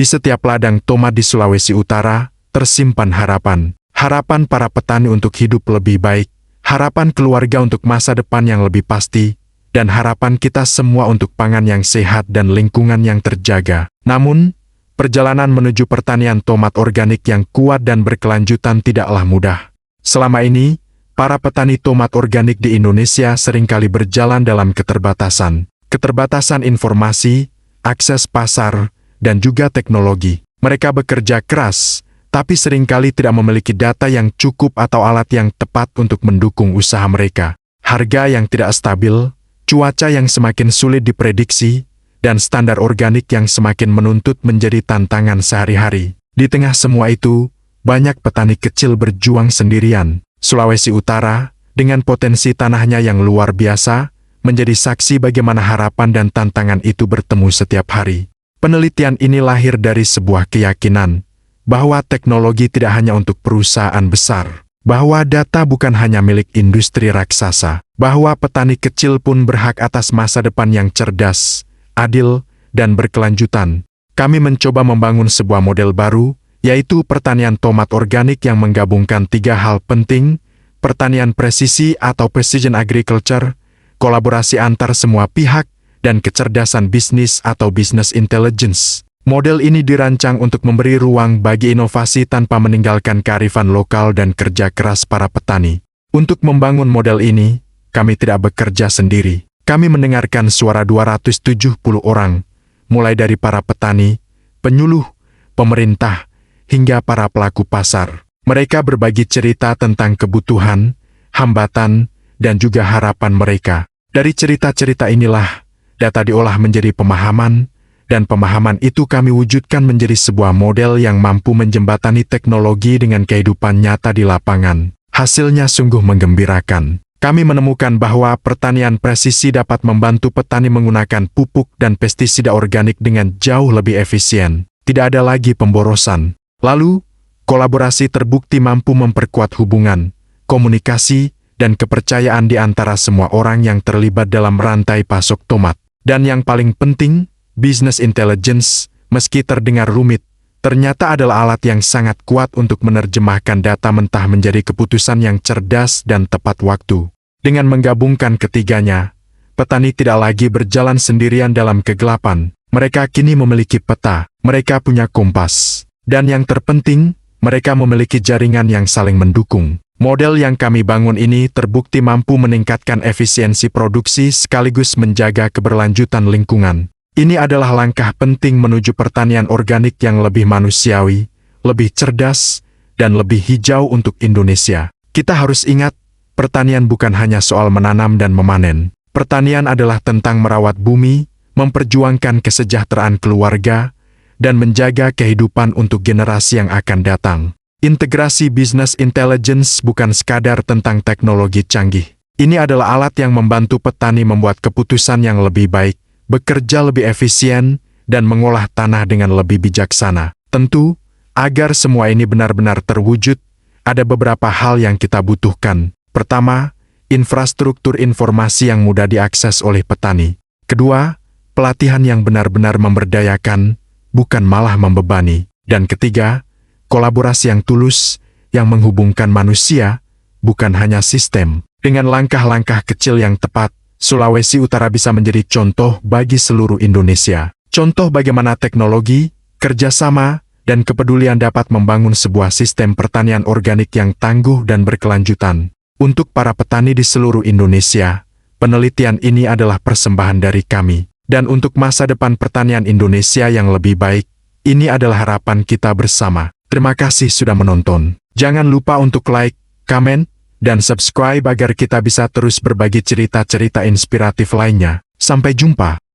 Di setiap ladang tomat di Sulawesi Utara, tersimpan harapan. Harapan para petani untuk hidup lebih baik, harapan keluarga untuk masa depan yang lebih pasti, dan harapan kita semua untuk pangan yang sehat dan lingkungan yang terjaga. Namun, perjalanan menuju pertanian tomat organik yang kuat dan berkelanjutan tidaklah mudah. Selama ini, para petani tomat organik di Indonesia seringkali berjalan dalam keterbatasan. Keterbatasan informasi, akses pasar, dan juga teknologi. Mereka bekerja keras, tapi seringkali tidak memiliki data yang cukup atau alat yang tepat untuk mendukung usaha mereka. Harga yang tidak stabil, cuaca yang semakin sulit diprediksi, dan standar organik yang semakin menuntut menjadi tantangan sehari-hari. Di tengah semua itu, banyak petani kecil berjuang sendirian. Sulawesi Utara, dengan potensi tanahnya yang luar biasa, menjadi saksi bagaimana harapan dan tantangan itu bertemu setiap hari. Penelitian ini lahir dari sebuah keyakinan bahwa teknologi tidak hanya untuk perusahaan besar, bahwa data bukan hanya milik industri raksasa, bahwa petani kecil pun berhak atas masa depan yang cerdas, adil, dan berkelanjutan. Kami mencoba membangun sebuah model baru, yaitu pertanian tomat organik yang menggabungkan 3 hal penting: pertanian presisi atau precision agriculture, kolaborasi antar semua pihak, dan kecerdasan bisnis atau business intelligence. Model ini dirancang untuk memberi ruang bagi inovasi tanpa meninggalkan kearifan lokal dan kerja keras para petani. Untuk membangun model ini, kami tidak bekerja sendiri. Kami mendengarkan suara 270 orang, mulai dari para petani, penyuluh, pemerintah, hingga para pelaku pasar. Mereka berbagi cerita tentang kebutuhan, hambatan, dan juga harapan mereka. Dari cerita-cerita inilah, data diolah menjadi pemahaman, dan pemahaman itu kami wujudkan menjadi sebuah model yang mampu menjembatani teknologi dengan kehidupan nyata di lapangan. Hasilnya sungguh menggembirakan. Kami menemukan bahwa pertanian presisi dapat membantu petani menggunakan pupuk dan pestisida organik dengan jauh lebih efisien. Tidak ada lagi pemborosan. Lalu, kolaborasi terbukti mampu memperkuat hubungan, komunikasi, dan kepercayaan di antara semua orang yang terlibat dalam rantai pasok tomat. Dan yang paling penting, business intelligence, meski terdengar rumit, ternyata adalah alat yang sangat kuat untuk menerjemahkan data mentah menjadi keputusan yang cerdas dan tepat waktu. Dengan menggabungkan ketiganya, petani tidak lagi berjalan sendirian dalam kegelapan. Mereka kini memiliki peta, mereka punya kompas, dan yang terpenting, mereka memiliki jaringan yang saling mendukung. Model yang kami bangun ini terbukti mampu meningkatkan efisiensi produksi sekaligus menjaga keberlanjutan lingkungan. Ini adalah langkah penting menuju pertanian organik yang lebih manusiawi, lebih cerdas, dan lebih hijau untuk Indonesia. Kita harus ingat, pertanian bukan hanya soal menanam dan memanen. Pertanian adalah tentang merawat bumi, memperjuangkan kesejahteraan keluarga, dan menjaga kehidupan untuk generasi yang akan datang. Integrasi business intelligence bukan sekadar tentang teknologi canggih. Ini adalah alat yang membantu petani membuat keputusan yang lebih baik, bekerja lebih efisien, dan mengolah tanah dengan lebih bijaksana. Tentu, agar semua ini benar-benar terwujud, ada beberapa hal yang kita butuhkan. Pertama, infrastruktur informasi yang mudah diakses oleh petani. Kedua, pelatihan yang benar-benar memberdayakan, bukan malah membebani. Dan ketiga, kolaborasi yang tulus, yang menghubungkan manusia, bukan hanya sistem. Dengan langkah-langkah kecil yang tepat, Sulawesi Utara bisa menjadi contoh bagi seluruh Indonesia. Contoh bagaimana teknologi, kerjasama, dan kepedulian dapat membangun sebuah sistem pertanian organik yang tangguh dan berkelanjutan. Untuk para petani di seluruh Indonesia, penelitian ini adalah persembahan dari kami. Dan untuk masa depan pertanian Indonesia yang lebih baik, ini adalah harapan kita bersama. Terima kasih sudah menonton. Jangan lupa untuk like, komen, dan subscribe agar kita bisa terus berbagi cerita-cerita inspiratif lainnya. Sampai jumpa.